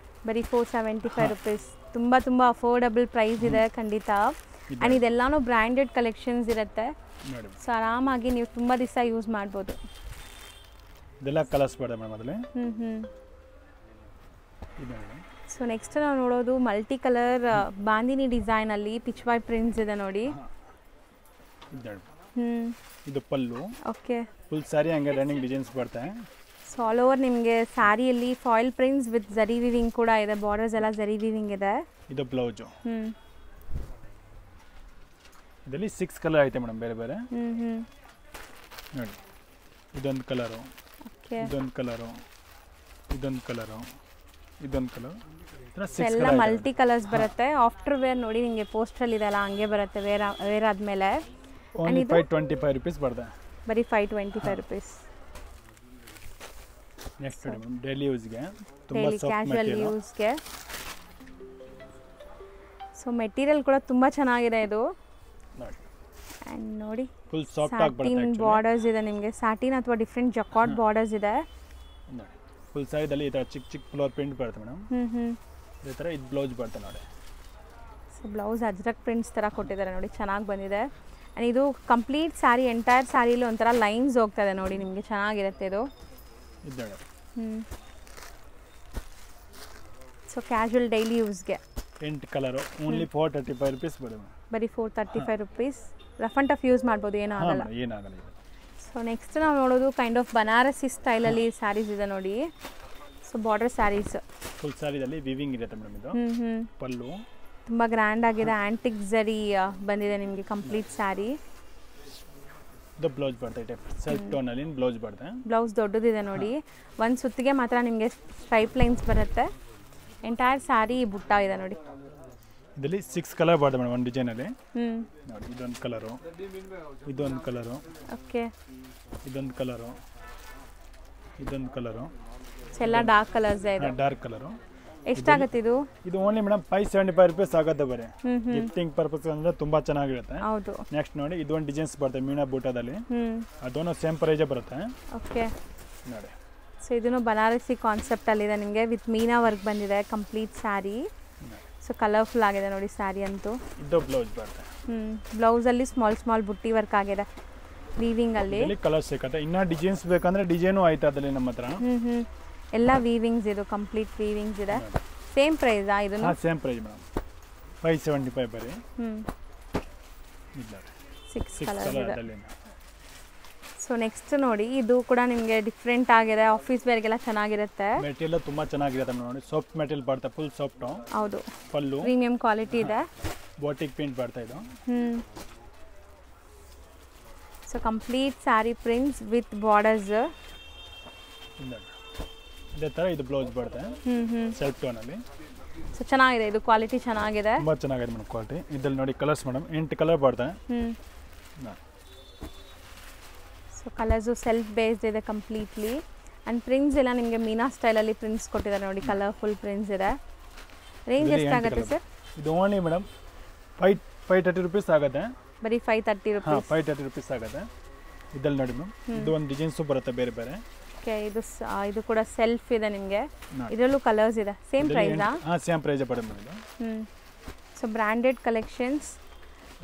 ಬರೀ 475 ರುಪೀಸ್. ತುಂಬ ಅಫೋರ್ಡಬಲ್ ಪ್ರೈಸ್ ಇದೆ ಖಂಡಿತ. ಆ್ಯಂಡ್ ಇದೆಲ್ಲನೂ ಬ್ರ್ಯಾಂಡೆಡ್ ಕಲೆಕ್ಷನ್ಸ್ ಇರುತ್ತೆ. ಸೊ ಆರಾಮಾಗಿ ನೀವು ತುಂಬ ದಿವಸ ಯೂಸ್ ಮಾಡ್ಬೋದು. ಇದೆಲ್ಲ ಕಲರ್ಸ್ ಬೇಡ ಮೇಡಮ್ ಅದರಲ್ಲಿ. ಸೊ ನೆಕ್ಸ್ಟ್ ನಾವು ನೋಡೋದು ಮಲ್ಟಿ ಕಲರ್ ಬಾಂದಿನಿ ಡಿಸೈನಲ್ಲಿ ಪಿಚ್ ವೈ ಪ್ರಿಂಟ್ಸ್ ಇದೆ ನೋಡಿ. ಇದು ಪಲ್ಲು. ಓಕೆ. ಫುಲ್ ಸ್ಯಾರಿ ಹಂಗೆ ರನ್ನಿಂಗ್ ಡಿಸೈನ್ಸ್ ಬರ್ತವೆ. ಸೊ ಆಲ್ ಓವರ್ ನಿಮಗೆ ಸ್ಯಾರಿಯಲ್ಲಿ foil prints with zari weaving ಕೂಡ ಇದೆ. ಬಾರ್ಡರ್ಸ್ ಎಲ್ಲ ಜರಿ ವಿವಿಂಗ್ ಇದೆ. ಇದು ಬ್ಲೌಸು. ಇದರಲ್ಲಿ 6 ಕಲರ್ ಐತೆ ಮೇಡಮ್ ಬೇರೆ ಬೇರೆ. ನೋಡಿ ಇದೊಂದು ಕಲರು, ಇದೊಂದು ಕಲರು, ಇದೊಂದು ಕಲರು, ಇದೊಂದು ಕಲರ್. ಎಲ್ಲ ಮಲ್ಟಿ ಕಲರ್ಸ್ ಬರುತ್ತೆ. ಆಫ್ಟರ್ ವೇರ್ ನೋಡಿ ನಿಮಗೆ ಪೋಸ್ಟರ್ ಇದೆಲ್ಲ ಹಂಗೆ ಬರುತ್ತೆ. ವೇರ್ ಆದಮೇಲೆ 525 ರುಪೀಸ್ ಬರ್ತದೆ. ಬರೀ 525 ರುಪೀಸ್. ನೆಕ್ಸ್ಟ್ ಡೈಲಿ ಯೂಸ್ಗೆ, ಡೈಲಿ ಕ್ಯಾಶುವಲ್ ಯೂಸ್ಗೆ. ಸೊ ಮೆಟೀರಿಯಲ್ ಕೂಡ ತುಂಬ ಚೆನ್ನಾಗಿದೆ ಇದು. ಆ್ಯಂಡ್ ನೋಡಿ ಫುಲ್ ಸಾಫ್ಟ್ ಆಗಿ ಬರುತ್ತೆ. ಸ್ಯಾಟಿನ್ ಬಾರ್ಡರ್ಸ್ ಇದೆ ನಿಮಗೆ. ಸ್ಯಾಟಿನ್ ಅಥವಾ ಡಿಫ್ರೆಂಟ್ ಜಕಾರ್ಡ್ ಬಾರ್ಡರ್ಸ್ ಇದೆ. ನೋಡಿ ಫುಲ್ ಸೈಡಲ್ಲಿ ಈ ಥರ ಚಿಕ್ಕ ಫ್ಲೋರ್ ಪ್ರಿಂಟ್ ಬರುತ್ತೆ ಮೇಡಮ್. ಈ ಥರ ಇದು ಬ್ಲೌಸ್ ಬರುತ್ತೆ ನೋಡಿ. ಸೊ ಬ್ಲೌಸ್ ಅಜ್ರಕ್ ಪ್ರಿಂಟ್ಸ್ ಥರ ಕೊಟ್ಟಿದ್ದಾರೆ ನೋಡಿ, ಚೆನ್ನಾಗಿ ಬಂದಿದೆ. ಆ್ಯಂಡ್ ಇದು ಕಂಪ್ಲೀಟ್ ಸ್ಯಾರಿ, ಎಂಟೈರ್ ಸ್ಯಾರಿಲಿ ಒಂಥರ ಲೈನ್ಸ್ ಹೋಗ್ತದೆ ನೋಡಿ, ನಿಮಗೆ ಚೆನ್ನಾಗಿರುತ್ತೆ ಇದು. ಸೊ ಕ್ಯಾಶುವಲ್ ಡೈಲಿ ಯೂಸ್ಗೆ 8 ಕಲರು ಓನ್ಲಿ 435 ರುಪೀಸ್ ಬರುತ್ತೆ. ಬರೀ 435 rupees. Rough and tough use ಮಾಡ್ಬೋದು, ಏನೂ ಆಗಲ್ಲ. ಸೊ ನೆಕ್ಸ್ಟ್ ನಾವು ನೋಡೋದು ಕೈಂಡ್ ಆಫ್ ಬನಾರಸಿ ಸ್ಟೈಲಲ್ಲಿ ಸ್ಯಾರೀಸ್ ಇದೆ ನೋಡಿ. ಸೊ ಬಾರ್ಡರ್ ಸ್ಯಾರೀಸ್ ಫುಲ್ ಸ್ಯಾರಿದಲ್ಲಿ ವಿವಿಂಗ್ ಇರುತ್ತೆ ಮೇಡಮ್. ಇದು ಪಲ್ಲು ತುಂಬ ಗ್ರ್ಯಾಂಡ್ ಆಗಿದೆ. ಆ್ಯಂಟಿಕ್ ಜರಿ ಬಂದಿದೆ ನಿಮಗೆ ಕಂಪ್ಲೀಟ್ ಸ್ಯಾರಿ. ಇದು ಬ್ಲೌಸ್ ಬರ್ತೈತೆ ಸೆಲ್ಫ್ ಟೋನಲ್ಲಿ ಬ್ಲೌಸ್ ಬರುತ್ತೆ. ಬ್ಲೌಸ್ ದೊಡ್ಡದಿದೆ ನೋಡಿ. ಒಂದು ಸುತ್ತಿಗೆ ಮಾತ್ರ ನಿಮಗೆ ಸ್ಟ್ರೈಪ್ ಲೈನ್ಸ್ ಬರುತ್ತೆ. ಎಂಟೈರ್ ಸ್ಯಾರಿ ಬುಟ್ಟ ಇದೆ ನೋಡಿ. ಇದರಲ್ಲಿ 6 ಕಲರ್ ಬರ್ತದೆ ಮೇಡಮ್ ಒಂದು ಡಿಸೈನಲ್ಲಿ. ನೋಡಿ ಇದೊಂದು ಕಲರು, ಇದೊಂದು ಕಲರು, ಓಕೆ, ಇದೊಂದು ಕಲರು, ಇದೊಂದು ಕಲರು. ಎಲ್ಲ ಡಾರ್ಕ್ ಕಲರ್ಸ್ ಇದೆ. Dark colour. ಎಷ್ಟಾಗುತ್ತೆ ಇದು? ಇದು ಓನ್ಲಿ ಮೇಡಮ್ 575 ರುಪೀಸ್ ಆಗುತ್ತೆ ಬರೀ. ಗಿಫ್ಟಿಂಗ್ ಪರ್ಪಸ್ ಅಂದ್ರೆ ತುಂಬಾ ಚೆನ್ನಾಗಿರುತ್ತೆ. ಹೌದು. ನೆಕ್ಸ್ಟ್ ನೋಡಿ ಇದೊಂದು ಡಿಸೈನ್ಸ್ ಬರುತ್ತೆ ಮೀನಾ ಬೂಟದಲ್ಲಿ. ಅದೊಂದು ಸೇಮ್ ಪ್ರೈಸ್ ಬರುತ್ತೆ. ಓಕೆ ನೋಡಿ. ಸೊ ಇದನ್ನು ಬನಾರಸಿ ಕಾನ್ಸೆಪ್ಟ್ ಅಲ್ಲಿ ಇದೆ ನಿಮಗೆ. ವಿತ್ ಮೀನಾ ವರ್ಕ್ ಬಂದಿದೆ ಕಂಪ್ಲೀಟ್ ಸ್ಯಾರಿ. ಸೊ ಕಲರ್ಫುಲ್ ಆಗಿದೆ ನೋಡಿ ಸ್ಯಾರಿ ಅಂತೂ. ಇದು ಬ್ಲೌಸ್ ಬರುತ್ತೆ. ಬ್ಲೌಸ್ ಅಲ್ಲಿ ಸ್ಮಾಲ್ ಬುಟ್ಟಿ ವರ್ಕ್ ಆಗಿದೆ ವೀವಿಂಗ್ ಅಲ್ಲಿ. ಕಲರ್ ಸಿಗುತ್ತೆ. ಇನ್ನ ಡಿಸೈನ್ಸ್ ಬೇಕಂದ್ರೆ ಡಿಸೈನು ಆಯ್ತು ಅದರಲ್ಲಿ ನಮ್ಮ ಹತ್ರ. ಎಲ್ಲ ವೀವಿಂಗ್ಸ್ ಇದು ಕಂಪ್ಲೀಟ್ ವೀವಿಂಗ್ಸ್ ಇದೆ. ಸೇಮ್ ಪ್ರೈಸ್ ಇದು? ಸೇಮ್ ಪ್ರೈಸ್ ಮೇಡಮ್, 575 ಬರೀ. 6 ಕಲರ್ ಇದೆ. ಸೊ ನೆಕ್ಸ್ಟ್ ನೋಡಿ ಇದು ಕೂಡ ನಿಮಗೆ ಡಿಫ್ರೆಂಟ್ ಆಗಿದೆ. ಆಫೀಸ್ ವೇರ್ಗೆಲ್ಲ ಚೆನ್ನಾಗಿರುತ್ತೆ. ಮೆಟೀರಿಯಲ್ ತುಂಬಾ ಚೆನ್ನಾಗಿರುತ್ತೆ ನೋಡಿ. ಸಾಫ್ಟ್ ಮೆಟೀರಿಯಲ್ ಬರುತ್ತೆ, ಫುಲ್ ಸಾಫ್ಟ್. ಹೌದು. ಪಲ್ಲು ಪ್ರೀಮಿಯಂ ಕ್ವಾಲಿಟಿ ಇದೆ. ಬಾಟಿಕ್ ಪ್ರಿಂಟ್ ಬರ್ತಾ ಇದು. So complete sari prints with borders. ಇದೇ ತರ ಇದು ಬ್ಲೌಸ್ ಬರುತ್ತೆ ಸೆಲ್ಫ್ ಟೋನ್ ಅಲ್ಲಿ. ಸೊ ಚೆನ್ನಾಗಿದೆ ಇದು, ಕ್ವಾಲಿಟಿ ಚೆನ್ನಾಗಿದೆ, ತುಂಬಾ ಚೆನ್ನಾಗಿದೆ ಮೇಡಮ್ ಕ್ವಾಲಿಟಿ. ಇದ್ರಲ್ಲಿ ನೋಡಿ ಕಲರ್ಸ್ ಮೇಡಮ್ 8 ಕಲರ್ ಬರುತ್ತೆ. ಸೊ ಕಲರ್ಸು ಸೆಲ್ಫ್ ಬೇಸ್ಡ್ ಇದೆ ಕಂಪ್ಲೀಟ್ಲಿ. ಆ್ಯಂಡ್ ಪ್ರಿಂಟ್ಸ್ ಎಲ್ಲ ನಿಮಗೆ ಮೀನಾ ಸ್ಟೈಲಲ್ಲಿ ಪ್ರಿಂಟ್ಸ್ ಕೊಟ್ಟಿದ್ದಾರೆ ನೋಡಿ, ಕಲರ್ಫುಲ್ ಪ್ರಿಂಟ್ಸ್ ಇದೆ. ರೇಂಜ್ ಎಷ್ಟಾಗುತ್ತೆ ಸರ್? ಇದು ಓನ್ಲಿ ಮೇಡಮ್ 530 ರುಪೀಸ್ ಆಗುತ್ತೆ. ಬರೀ 530 ರುಪೀಸ್. 530 ರುಪೀಸ್ ಆಗುತ್ತೆ. ಇದ್ರಲ್ಲಿ ನೋಡಿ ಮ್ಯಾಮ್ ಇದು ಒಂದು ಡಿಸೈನ್ಸು ಬರುತ್ತೆ ಬೇರೆ ಬೇರೆ. ಓಕೆ, ಇದು ಕೂಡ ಸೆಲ್ಫ್ ಇದೆ ನಿಮಗೆ. ಇದರಲ್ಲೂ ಕಲರ್ಸ್ ಇದೆ. ಸೇಮ್ ಪ್ರೈಸಾ? ಹಾಂ, ಸೇಮ್ ಪ್ರೈಸ್ ಬರುತ್ತೆ madam. So branded collections.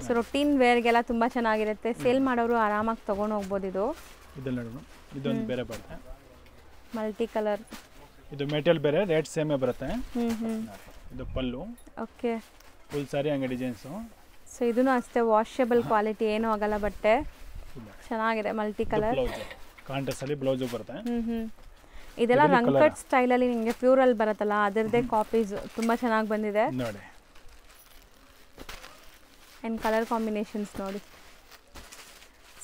So routine ವೇರ್ಗೆಲ್ಲ ತುಂಬ ಚೆನ್ನಾಗಿರುತ್ತೆ. ಸೇಲ್ ಮಾಡೋರು ಆರಾಮಾಗಿ ತೊಗೊಂಡು ಹೋಗ್ಬೋದು ಇದು. ಇದರಲ್ಲಿ ನೋಡಿ ಮ್ಯಾಮ್ ಇದೊಂದು ಬೇರೆ ಬರುತ್ತೆ ಮಲ್ಟಿ ಕಲರ್. ಇದು ಮೆಟೀರಿಯಲ್ ಬೇರೆ, ರೇಟ್ ಸೇಮೇ ಬರುತ್ತೆ. ಇದು ಪಲ್ಲು. ಓಕೆ, ಫುಲ್ ಸಾರಿ ಹಂಗೆ ಡಿಸೈನ್ಸು. ಸೊ ಇದೂ ಅಷ್ಟೇ ವಾಷಬಲ್ ಕ್ವಾಲಿಟಿ, ಏನೂ ಆಗಲ್ಲ ಬಟ್ಟೆ. ಚೆನ್ನಾಗಿದೆ ಮಲ್ಟಿ ಕಲರ್. ಕಾಂಟ್ರಾಸ್ಟ್ ಅಲ್ಲಿ ಬ್ಲೌಸು ಬರುತ್ತೆ. ಇದೆಲ್ಲ ರಂಕಟ್ ಸ್ಟೈಲಲ್ಲಿ ನಿಮಗೆ ಪ್ಯೂರಲ್ಲಿ ಬರುತ್ತಲ್ಲ ಅದರದ್ದೇ ಕಾಪೀಸ್ ತುಂಬ ಚೆನ್ನಾಗಿ ಬಂದಿದೆ ನೋಡಿ. ಆ್ಯಂಡ್ ಕಲರ್ ಕಾಂಬಿನೇಷನ್ಸ್ ನೋಡಿ.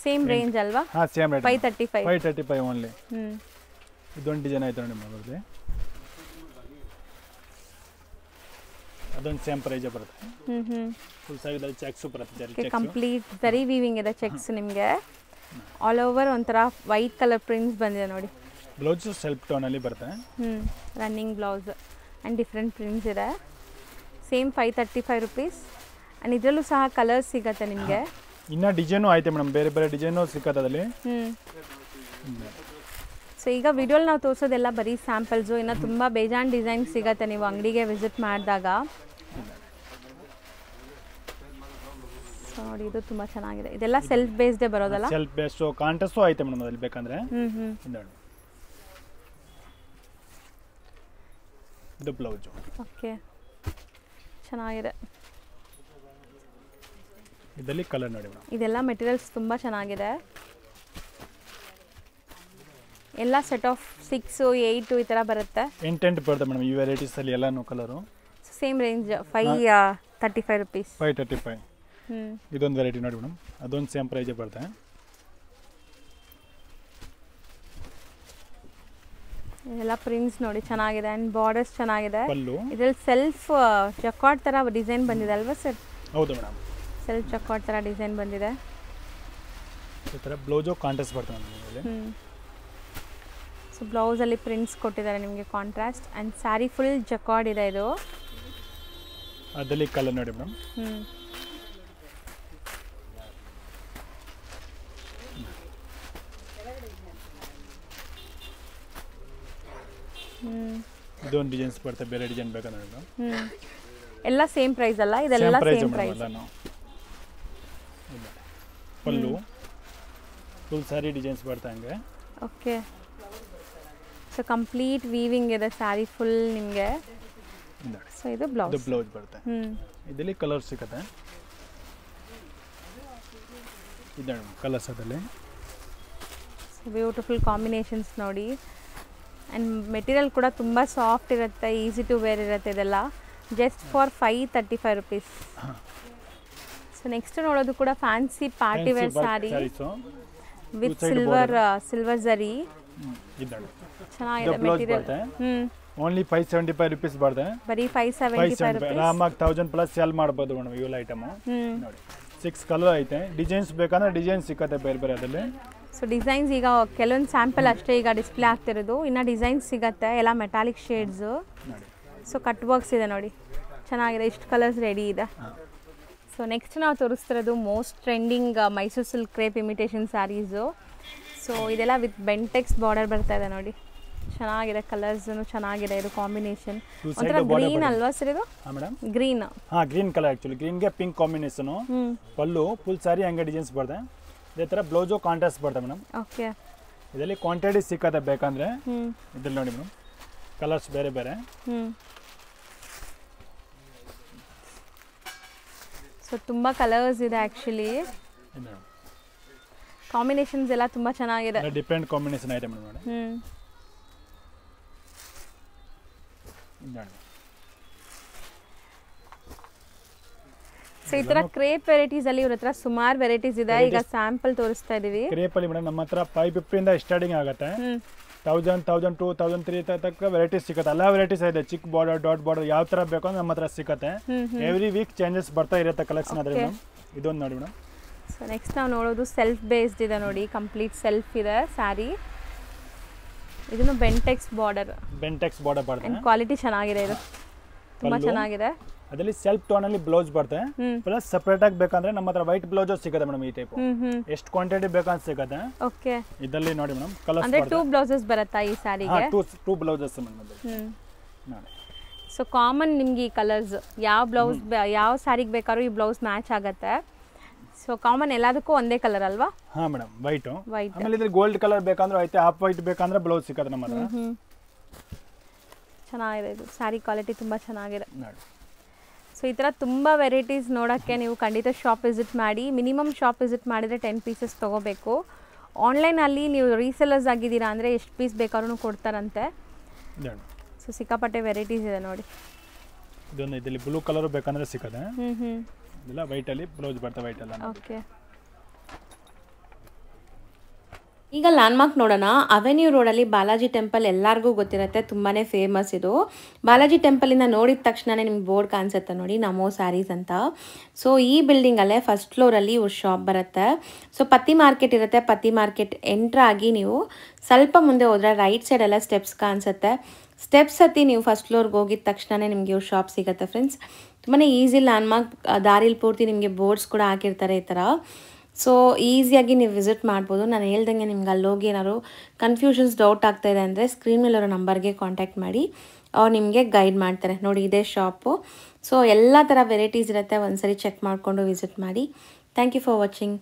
ಸೇಮ್ ರೇಂಜ್ ಅಲ್ವಾ? ಹಾಂ, ಸೇಮ್ ರೇಂಜ್. 535 ಓನ್ಲಿ. ಇದೊಂದು ಡಿಸೈನ್ ಆಯ್ತು ನೋಡಿ ಮಗಲ್ಲಿ. ಅದೊಂದು ಸೇಮ್ ಪ್ರೈಸ್ ಬರುತ್ತೆ. ಫುಲ್ ಸಾರಿದಲ್ಲಿ ಚೆಕ್ಸ್ ಬರುತ್ತೆ. ಕಂಪ್ಲೀಟ್ ಜರಿ ವೀವಿಂಗ್ ಇದೆ ಚೆಕ್ಸ್ ನಿಮಗೆ. ಆಲ್ ಓವರ್ ಒಂಥರ ವೈಟ್ ಕಲರ್ ಪ್ರಿಂಟ್ಸ್ ಬಂದಿದೆ ನೋಡಿ. ಬ್ಲೌಸ್ ಸೆಲ್ಫ್ ಟೋನಲ್ಲಿ ಬರುತ್ತೆ. Running blouse and different prints ಇದೆ. Same 535 rupees. ಆ್ಯಂಡ್ ಇದರಲ್ಲೂ ಸಹ ಕಲರ್ಸ್ ಸಿಗುತ್ತೆ ನಿಮಗೆ. ಇನ್ನು ಡಿಸೈನು ಆಯ್ತು ಮೇಡಮ್, ಬೇರೆ ಬೇರೆ ಡಿಸೈನು ಸಿಕ್ಕತ್ತೆ ಅದರಲ್ಲಿ. ಸೊ ಈಗ ವಿಡಿಯೋಲಿ ನಾವು ತೋರಿಸೋದೆಲ್ಲ ಬರೀ ಸ್ಯಾಂಪಲ್ಸು, ಇನ್ನು ತುಂಬ ಬೇಜಾನ್ ಡಿಸೈನ್ ಸಿಗುತ್ತೆ ನೀವು ಅಂಗಡಿಗೆ ವಿಸಿಟ್ ಮಾಡಿದಾಗ. ಸೊ ನೋಡಿ ಇದು ತುಂಬ ಚೆನ್ನಾಗಿದೆ. ಇದೆಲ್ಲ ಸೆಲ್ಫ್ ಬೇಸ್ಡೇ ಬರೋದಲ್ಲ? ಸೆಲ್ಫ್ ಬೇಸ್ಡ್ ಕಾಂಟ್ರಾಸ್ಟು ಐತೆ ಮೇಡಮ್ ಅದ್ರಲ್ಲಿ ಬೇಕಂದ್ರೆ. ಇದು ಬ್ಲೌಸು. ಓಕೆ, ಚೆನ್ನಾಗಿದೆ. ಇದರಲ್ಲಿ ಕಲರ್ ನೋಡಿ ಮೇಡಮ್. ಇದೆಲ್ಲ ಮೆಟೀರಿಯಲ್ಸ್ ತುಂಬ ಚೆನ್ನಾಗಿದೆ. ಎಲ್ಲ ಸೆಟ್ ಆಫ್ 6, 8 ಈ ಥರ ಬರುತ್ತೆ. 8 ಬರುತ್ತೆ ಮೇಡಮ್ ಈ ವೆರೈಟೀಸಲ್ಲಿ ಎಲ್ಲನೂ ಕಲರು. Same range 535 rupees. 535. ಇದೊಂದು ವೆರೈಟಿ ನೋಡಿ ಮೇಡಮ್, ಅದೊಂದು ಸೇಮ್ ಪ್ರೈಸೇ ಬರುತ್ತೆ. ಎಲ್ಲ ಪ್ರಿಂಟ್ಸ್ ನೋಡಿ ಚೆನ್ನಾಗಿದೆ ಆ್ಯಂಡ್ ಬಾರ್ಡರ್ಸ್ ಚೆನ್ನಾಗಿದೆ. ಪಲ್ಲು ಇದರಲ್ಲಿ ಸೆಲ್ಫ್ ಜಕಾರ್ಡ್ ಥರ ಡಿಸೈನ್ ಬಂದಿದೆ ಅಲ್ವಾ ಸರ್? ಹೌದು ಮೇಡಮ್, ಸೆಲ್ಫ್ ಜಕಾರ್ಡ್ ಥರ ಡಿಸೈನ್ ಬಂದಿದೆ. ಈ ಥರ ಬ್ಲೌಸು ಕಾಂಟ್ರಾಸ್ಟ್ ಬರ್ತದೆ ನಮಗೆ. ಸೊ ಬ್ಲೌಸಲ್ಲಿ ಪ್ರಿಂಟ್ಸ್ ಕೊಟ್ಟಿದ್ದಾರೆ ನಿಮಗೆ contrast and sari full jacquard ಇದೆ ಇದು. ಅದರಲ್ಲಿ ಕಲರ್ ನೋಡಿ ಮೇಡಮ್. ಇದೊಂದು ಡಿಸೈನ್ಸ್ ಬರುತ್ತೆ, ಬೇರೆ ಡಿಸೈನ್ ಬೇಕಂದ್ರೆ ಮೇಡಮ್. ಎಲ್ಲ ಸೇಮ್ ಪ್ರೈಸ್ ಅಲ್ಲ? ಇದೆಲ್ಲ same price. Pallu full saree designs ಬರುತ್ತೆ ಹಂಗೆ. ಓಕೆ, ಸೊ ಕಂಪ್ಲೀಟ್ ವೀವಿಂಗ್ ಇದೆ ಸ್ಯಾರಿ ಫುಲ್ ನಿಮಗೆ. ಸೊ ಇದು ಬ್ಲೌಸ್. ಇದು ಬ್ಲೌಸ್ ಬರುತ್ತೆ. ಇದರಲ್ಲಿ ಕಲರ್ ಸಿಗುತ್ತೆ. ಇದು ಕಲರ್ಸ್ ಅದರಲ್ಲಿ. ಸೊ ಬ್ಯೂಟಿಫುಲ್ ಕಾಂಬಿನೇಷನ್ಸ್ ನೋಡಿ. ಆ್ಯಂಡ್ ಮೆಟೀರಿಯಲ್ ಕೂಡ ತುಂಬ ಸಾಫ್ಟ್ ಇರುತ್ತೆ, ಈಸಿ ಟು ವೇರ್ ಇರುತ್ತೆ. ಇದೆಲ್ಲ just for 535 rupees. So next ನೋಡೋದು ಕೂಡ fancy party wear saree with silver zari. ಚೆನ್ನಾಗಿದೆ ಮೆಟೀರಿಯಲ್. ಓನ್ಲಿ 575 ರುಪೀಸ್ ಬರುತ್ತೆ. ಬರೀ 575 ರುಪೀಸ್. ಆರಾಮಾಗಿ 1000+ ಸೆಲ್ ಮಾಡ್ಬೋದು ಮೇಡಮ್ ಇವೆಲ್ಲ ಐಟಮು. ನೋಡಿ 6 ಕಲರ್ ಐತೆ. ಡಿಸೈನ್ಸ್ ಬೇಕಂದ್ರೆ ಡಿಸೈನ್ ಸಿಕ್ಕತ್ತೆ ಬೇರೆ ಬೇರೆ ಅದರಲ್ಲಿ. ಸೊ ಡಿಸೈನ್ಸ್ ಈಗ ಕೆಲವೊಂದು ಸ್ಯಾಂಪಲ್ ಅಷ್ಟೇ ಈಗ ಡಿಸ್ಪ್ಲೇ ಆಗ್ತಿರೋದು, ಇನ್ನು ಡಿಸೈನ್ಸ್ ಸಿಗುತ್ತೆ ಎಲ್ಲ metallic shades. So cut works ಇದೆ ನೋಡಿ, ಚೆನ್ನಾಗಿದೆ. ಇಷ್ಟು ಕಲರ್ಸ್ ರೆಡಿ ಇದೆ. ಸೊ ನೆಕ್ಸ್ಟ್ ನಾವು ತೋರಿಸ್ತಿರೋದು most trending Mysore silk crepe imitation saris. So ಇದೆಲ್ಲ ವಿತ್ ಬೆಂಟೆಕ್ಸ್ ಬಾರ್ಡರ್ ಬರ್ತಾ ಇದೆ ನೋಡಿ, ಚೆನ್ನಾಗಿದೆ. ಕಲರ್ಸು ಚೆನ್ನಾಗಿದೆ. ಇದು ಕಾಂಬಿನೇಷನ್ ಒಂಥರ ಗ್ರೀನ್ ಅಲ್ವಾ ಸರ್? ಇದು ಗ್ರೀನ್. ಗ್ರೀನ್ ಕಲರ್ ಆ್ಯಕ್ಚುಲಿ ಗ್ರೀನ್ಗೆ pink combination. Pallu full sari ಹಂಗೆ ಡಿಸೈನ್ಸ್ ಬರ್ತದೆ. ಇದೇ ಥರ ಬ್ಲೌಸು ಕಾಂಟ್ರಾಸ್ಟ್ ಬರ್ತದೆ ಮೇಡಮ್. ಓಕೆ, ಇದರಲ್ಲಿ ಕ್ವಾಂಟಿಟಿ ಸಿಕ್ಕತ್ತೆ ಬೇಕಂದ್ರೆ. ಇದ್ರಲ್ಲಿ ನೋಡಿ ಮೇಡಮ್ ಕಲರ್ಸ್ ಬೇರೆ ಬೇರೆ. ಸೊ ತುಂಬ ಕಲರ್ಸ್ ಇದೆ ಆ್ಯಕ್ಚುಲಿ. ಕಾಂಬಿನೇಷನ್ಸ್ ಎಲ್ಲ ತುಂಬ ಚೆನ್ನಾಗಿದೆ. ಡಿಫ್ರೆಂಟ್ ಕಾಂಬಿನೇಷನ್ ಐಟಮ್ ನೋಡಿ. ಸೊ ಈ ತರ ಕ್ರೇಪ್ ವೆರೈಟೀಸ್ ಅಲ್ಲಿ ಇವ್ರ ಹತ್ರ ಸುಮಾರು ವೆರೈಟೀಸ್ ಇದೆ. ಈಗ ಸ್ಯಾಂಪಲ್ ತೋರಿಸ್ತಾ ಇದೀವಿ. ಕ್ರೇಪ್ ಅಲ್ಲಿ ಮೇಡಮ್ ನಮ್ಮ ಹತ್ರ 550 ಇಂದ ಸ್ಟಾರ್ಟಿಂಗ್ ಆಗುತ್ತೆ. 1000, 1002, 1003 ತನಕ ವೆರೈಟೀಸ್ ಸಿಗುತ್ತೆ. ಎಲ್ಲ ವೆರೈಟೀಸ್ ಇದೆ. ಚಿಕ್ಕ ಬಾರ್ಡರ್, ಡಾಟ್ ಬಾರ್ಡರ್ ಯಾವ ತರ ಬೇಕು ಅಂದ್ರೆ ನಮ್ಮ ಹತ್ರ ಸಿಗುತ್ತೆ. ಎವ್ರಿ ವೀಕ್ ಚೇಂಜಸ್ ಬರ್ತಾ ಇರುತ್ತೆ ಕಲೆಕ್ಷನ್ ಅದ್ರಲ್ಲಿ. ಇದೊಂದು ನೋಡಿ ಮೇಡಮ್. ಸೊ ನೆಕ್ಸ್ಟ್ ನಾವು ನೋಡೋದು ಸೆಲ್ಫ್ ಬೇಸ್ಡ್ ಇದೆ ನೋಡಿ, ಕಂಪ್ಲೀಟ್ ಸೆಲ್ಫ್ ಇದೆ ಸ್ಯಾರಿ. ಇದನ್ನು ಬೆಂಟೆಕ್ಸ್ ಬಾರ್ಡರ್ ಬರ್ತದೆ. ಕ್ವಾಲಿಟಿ ಚೆನ್ನಾಗಿದೆ, ಇದು ತುಂಬಾ ಚೆನ್ನಾಗಿದೆ. ಅದರಲ್ಲಿ ಸೆಲ್ಫ್ ಟೋನ್ ಅಲ್ಲಿ ಬ್ಲೌಸ್ ಬರುತ್ತೆ. ಪ್ಲಸ್ ಸಪರೇಟ್ ಆಗಿ ಬೇಕಂದ್ರೆ ನಮ್ಮ ಹತ್ರ ವೈಟ್ ಬ್ಲೌಸ್ ಸಿಗುತ್ತೆ ಮೇಡಮ್. ಈ ಟೈಪ್ ಎಷ್ಟು ಕ್ವಾಂಟಿಟಿ ಬೇಕಂತ ಸಿಗುತ್ತೆ. ಓಕೆ, ಇದರಲ್ಲಿ ನೋಡಿ ಮೇಡಮ್ ಕಲರ್ಸ್ ಅಂದ್ರೆ 2 ಬ್ಲೌಸಸ್ ಬರುತ್ತಾ ಈ ಸ್ಯಾರಿಗೆ? 2 ಬ್ಲೌಸಸ್ ಮೇಡಮ್ ನೋಡಿ. ಸೊ ಕಾಮನ್ ನಿಮ್ಗೆ ಈ ಕಲರ್ಸ್ ಯಾವ ಬ್ಲೌಸ್ ಯಾವ ಸ್ಯಾರಿಗೆ ಬೇಕಾದ್ರೂ ಈ ಬ್ಲೌಸ್ ಮ್ಯಾಚ್ ಆಗುತ್ತೆ. ಸೊ ಕಾಮನ್ ಎಲ್ಲದಕ್ಕೂ ಒಂದೇ ಕಲರ್ ಅಲ್ವಾ? ಹಾ ಮೇಡಮ್, ವೈಟ್. ಆಮೇಲೆ ಇದ್ರ ಗೋಲ್ಡ್ ಕಲರ್ ಬೇಕಂದ್ರೆ ಐತೆ, ಹಾಫ್ ವೈಟ್ ಬೇಕಂದ್ರೆ ಬ್ಲೌಸ್ ಸಿಗುತ್ತೆ ನಮ್ಮ ಹತ್ರ. ಚೆನ್ನಾಗಿದೆ, ಇದು ಸ್ಯಾರಿ ಕ್ವಾಲಿಟಿ ತುಂಬಾ ಚೆನ್ನಾಗಿದೆ ನೋಡಿ. ಸೊ ಈ ಥರ ತುಂಬ ವೆರೈಟೀಸ್ ನೋಡೋಕ್ಕೆ ನೀವು ಖಂಡಿತ ಶಾಪ್ ವಿಸಿಟ್ ಮಾಡಿ. ಮಿನಿಮಮ್ ಶಾಪ್ ವಿಸಿಟ್ ಮಾಡಿದರೆ 10 ಪೀಸಸ್ ತೊಗೋಬೇಕು. ಆನ್ಲೈನಲ್ಲಿ ನೀವು ರೀಸೆಲ್ಲರ್ಸ್ ಆಗಿದ್ದೀರಾ ಅಂದರೆ ಎಷ್ಟು ಪೀಸ್ ಬೇಕಾದ್ರೂ ಕೊಡ್ತಾರಂತೆ. ಸೊ ಸಿಕ್ಕಾಪಟ್ಟೆ ವೆರೈಟೀಸ್ ಇದೆ ನೋಡಿ. ಇದೊಂದು ಇದರಲ್ಲಿ ಬ್ಲೂ ಕಲರ್ ಬೇಕಂದ್ರೆ ಸಿಗುತ್ತೆ. ಇಲ್ಲ ವೈಟ್ ಅಲ್ಲಿ ಬ್ಲೌಸ್ ಬರ್ತದೆ, ವೈಟ್ ಅಲ್ಲ. ಓಕೆ, ಈಗ ಲ್ಯಾಂಡ್ಮಾರ್ಕ್ ನೋಡೋಣ. ಅವೆನ್ಯೂ ರೋಡಲ್ಲಿ ಬಾಲಾಜಿ ಟೆಂಪಲ್ ಎಲ್ಲರಿಗೂ ಗೊತ್ತಿರುತ್ತೆ, ತುಂಬಾ ಫೇಮಸ್ ಇದು. ಬಾಲಾಜಿ ಟೆಂಪಲಿಂದ ನೋಡಿದ ತಕ್ಷಣವೇ ನಿಮ್ಗೆ ಬೋರ್ಡ್ ಕಾಣಿಸುತ್ತೆ ನೋಡಿ, ನಮೋ ಸ್ಯಾರೀಸ್ ಅಂತ. ಸೊ ಈ ಬಿಲ್ಡಿಂಗಲ್ಲೇ ಫಸ್ಟ್ ಫ್ಲೋರಲ್ಲಿ ಇವ್ರ ಶಾಪ್ ಬರುತ್ತೆ. ಸೊ ಪತ್ತಿ ಮಾರ್ಕೆಟ್ ಇರುತ್ತೆ. ಪತ್ತಿ ಮಾರ್ಕೆಟ್ ಎಂಟ್ರ್ ಆಗಿ ನೀವು ಸ್ವಲ್ಪ ಮುಂದೆ ಹೋದರೆ ರೈಟ್ ಸೈಡೆಲ್ಲ ಸ್ಟೆಪ್ಸ್ ಕಾಣಿಸುತ್ತೆ. ಸ್ಟೆಪ್ಸ್ ಹತ್ತಿ ನೀವು ಫಸ್ಟ್ ಫ್ಲೋರ್ಗೆ ಹೋಗಿದ ತಕ್ಷಣವೇ ನಿಮಗೆ ಇವ್ರ ಶಾಪ್ ಸಿಗುತ್ತೆ ಫ್ರೆಂಡ್ಸ್. ತುಂಬಾ ಈಸಿ ಲ್ಯಾಂಡ್ಮಾರ್ಕ್. ದಾರಿಲಿ ಪೂರ್ತಿ ನಿಮಗೆ ಬೋರ್ಡ್ಸ್ ಕೂಡ ಹಾಕಿರ್ತಾರೆ ಈ ಥರ. ಸೊ ಈಸಿಯಾಗಿ ನೀವು ವಿಸಿಟ್ ಮಾಡ್ಬೋದು. ನಾನು ಹೇಳ್ದಂಗೆ ನಿಮ್ಗೆ ಅಲ್ಲೋಗಿ ಏನಾದ್ರು ಕನ್ಫ್ಯೂಷನ್ಸ್ ಡೌಟ್ ಆಗ್ತಾಯಿದೆ ಅಂದರೆ ಸ್ಕ್ರೀನ್ ಮೇಲಿರೋ ನಂಬರ್ಗೆ ಕಾಂಟ್ಯಾಕ್ಟ್ ಮಾಡಿ, ಅವ್ರು ನಿಮಗೆ ಗೈಡ್ ಮಾಡ್ತಾರೆ. ನೋಡಿ ಇದೇ ಶಾಪು. ಸೊ ಎಲ್ಲ ಥರ ವೆರೈಟೀಸ್ ಇರುತ್ತೆ, ಒಂದ್ಸರಿ ಚೆಕ್ ಮಾಡಿಕೊಂಡು ವಿಸಿಟ್ ಮಾಡಿ. Thank you for watching.